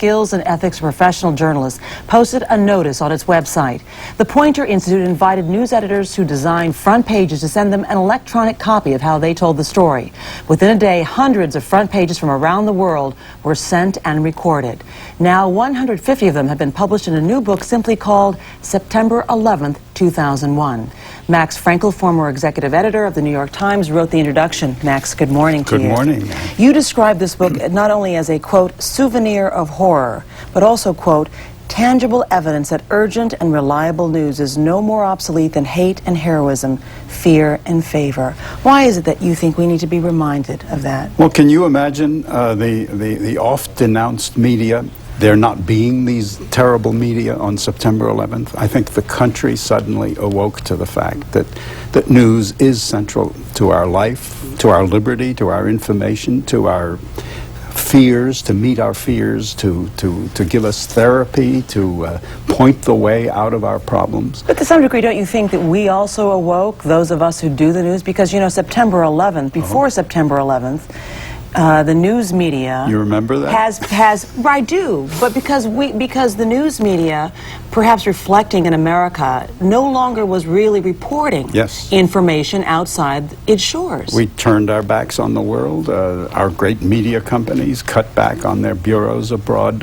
skills and ethics of professional journalists, posted a notice on its website. The Poynter Institute invited news editors who design front pages to send them an electronic copy of how they told the story. Within a day, hundreds of front pages from around the world were sent and recorded. Now, 150 of them have been published in a new book simply called September 11th, 2001. Max Frankel, former executive editor of the New York Times, wrote the introduction. Max, good morning to you. Good morning. You describe this book not only as a, quote, souvenir of horror, but also, quote, tangible evidence that urgent and reliable news is no more obsolete than hate and heroism, fear and favor. Why is it that you think we need to be reminded of that? Well, can you imagine the oft-denounced media, there not being these terrible media on September 11th? I think the country suddenly awoke to the fact that news is central to our life, to our liberty, to our information, to our fears, to meet our fears, to give us therapy, to point the way out of our problems. But to some degree, don't you think that we also awoke, those of us who do the news? Because, you know, September 11th, before September 11th, the news media... You remember that? I do, but because the news media, perhaps reflecting in America, no longer was really reporting information outside its shores. We turned our backs on the world. Our great media companies cut back on their bureaus abroad.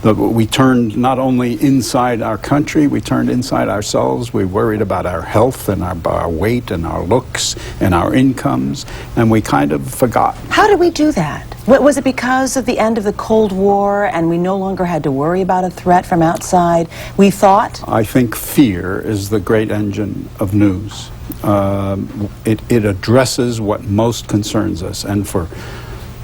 We turned not only inside our country, we turned inside ourselves. We worried about our health and our weight and our looks and our incomes, and we kind of forgot. How did we do that? Was it because of the end of the Cold War and we no longer had to worry about a threat from outside? We thought? I think fear is the great engine of news. It addresses what most concerns us. And for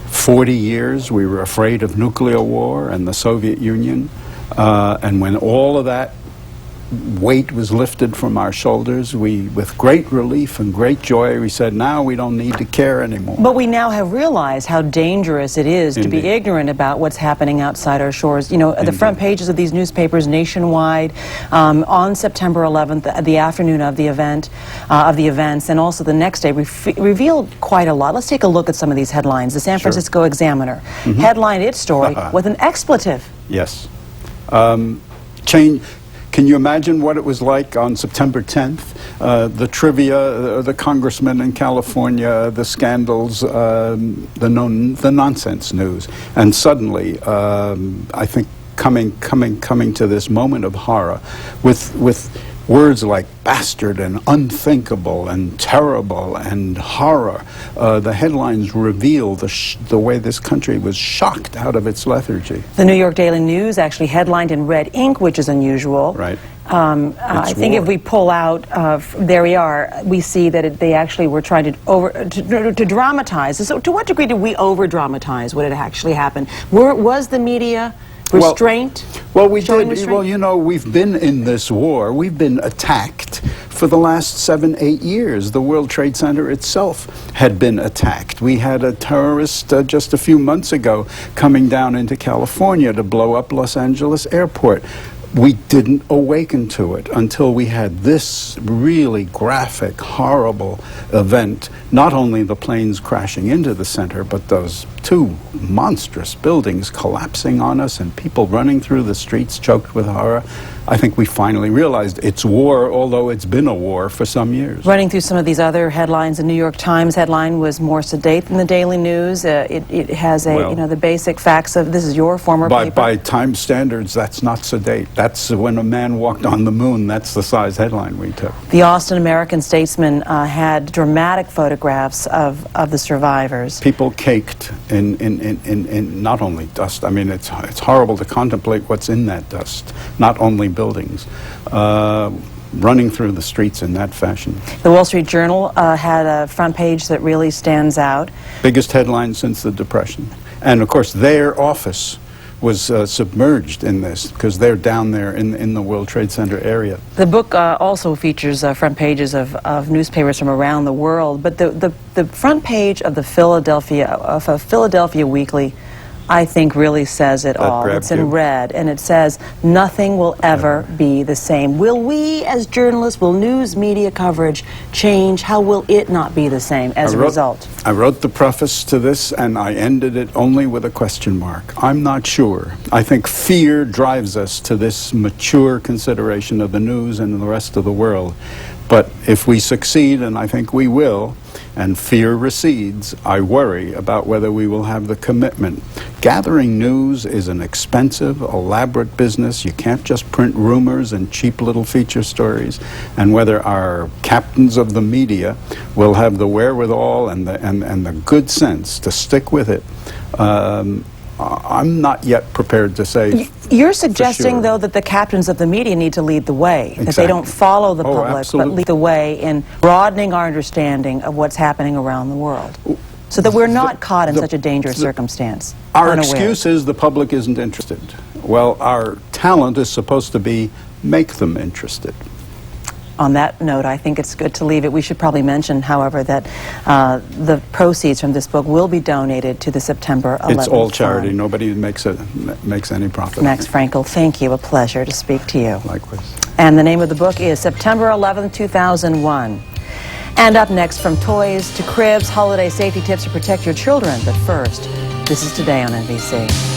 40 years we were afraid of nuclear war and the Soviet Union. And when all of that weight was lifted from our shoulders, with great relief and great joy, we said, now we don't need to care anymore. But we now have realized how dangerous it is to be ignorant about what's happening outside our shores. You know, the front pages of these newspapers nationwide on September 11th, the afternoon of the events, and also the next day revealed quite a lot. Let's take a look at some of these headlines. The San Francisco Examiner headlined its story with an expletive. Yes. Can you imagine what it was like on September 10th? The trivia, the congressman in California, the scandals, the nonsense news. And suddenly, I think coming to this moment of horror with words like bastard and unthinkable and terrible and horror, the headlines reveal the way this country was shocked out of its lethargy. The New York Daily News actually headlined in red ink, which is unusual. Right. I think if we pull out, there we are, we see that they actually were trying to dramatize. So to what degree did we over-dramatize what had actually happened? Was the media restraint? Well, we did. Well, you know, we've been in this war. We've been attacked for the last 7-8 years. The World Trade Center itself had been attacked. We had a terrorist just a few months ago coming down into California to blow up Los Angeles airport. We didn't awaken to it until we had this really graphic, horrible event. Not only the planes crashing into the center, but those two monstrous buildings collapsing on us and people running through the streets choked with horror. I think we finally realized it's war, although it's been a war for some years. Running through some of these other headlines, the New York Times headline was more sedate than the Daily News. It has the basic facts of, this is your former paper. By Times standards, that's not sedate. That's when a man walked on the moon. That's the size headline we took. The Austin American-Statesman had dramatic photographs of the survivors. People caked in not only dust. I mean, it's horrible to contemplate what's in that dust. Not only buildings, running through the streets in that fashion. The Wall Street Journal had a front page that really stands out. Biggest headline since the Depression. And of course their office was submerged in this because they're down there in the World Trade Center area. The book also features front pages of newspapers from around the world, but the front page of the Philadelphia Weekly I think really says it all. grabbed It's in you? red, and it says, nothing will ever be the same. Will we, as journalists, will news media coverage change? How will it not be the same as a result? I wrote the preface to this, and I ended it only with a question mark. I'm not sure. I think fear drives us to this mature consideration of the news and the rest of the world. But if we succeed, and I think we will, and fear recedes, I worry about whether we will have the commitment. Gathering news is an expensive, elaborate business. You can't just print rumors and cheap little feature stories. And whether our captains of the media will have the wherewithal and the good sense to stick with it, I'm not yet prepared to say. You're suggesting, sure. though, that the captains of the media need to lead the way, Exactly. that they don't follow the public, absolutely. but lead the way in broadening our understanding of what's happening around the world, so that we're not caught in such a dangerous circumstance. Our unawares. excuse is the public isn't interested. Well, our talent is supposed to be make them interested. On that note, I think it's good to leave it. We should probably mention, however, that the proceeds from this book will be donated to the September 11th It's all charity. fund. Nobody makes any profit. Max Frankel, thank you. A pleasure to speak to you. Likewise. And the name of the book is September 11th, 2001. And up next, from toys to cribs, holiday safety tips to protect your children. But first, this is Today on NBC.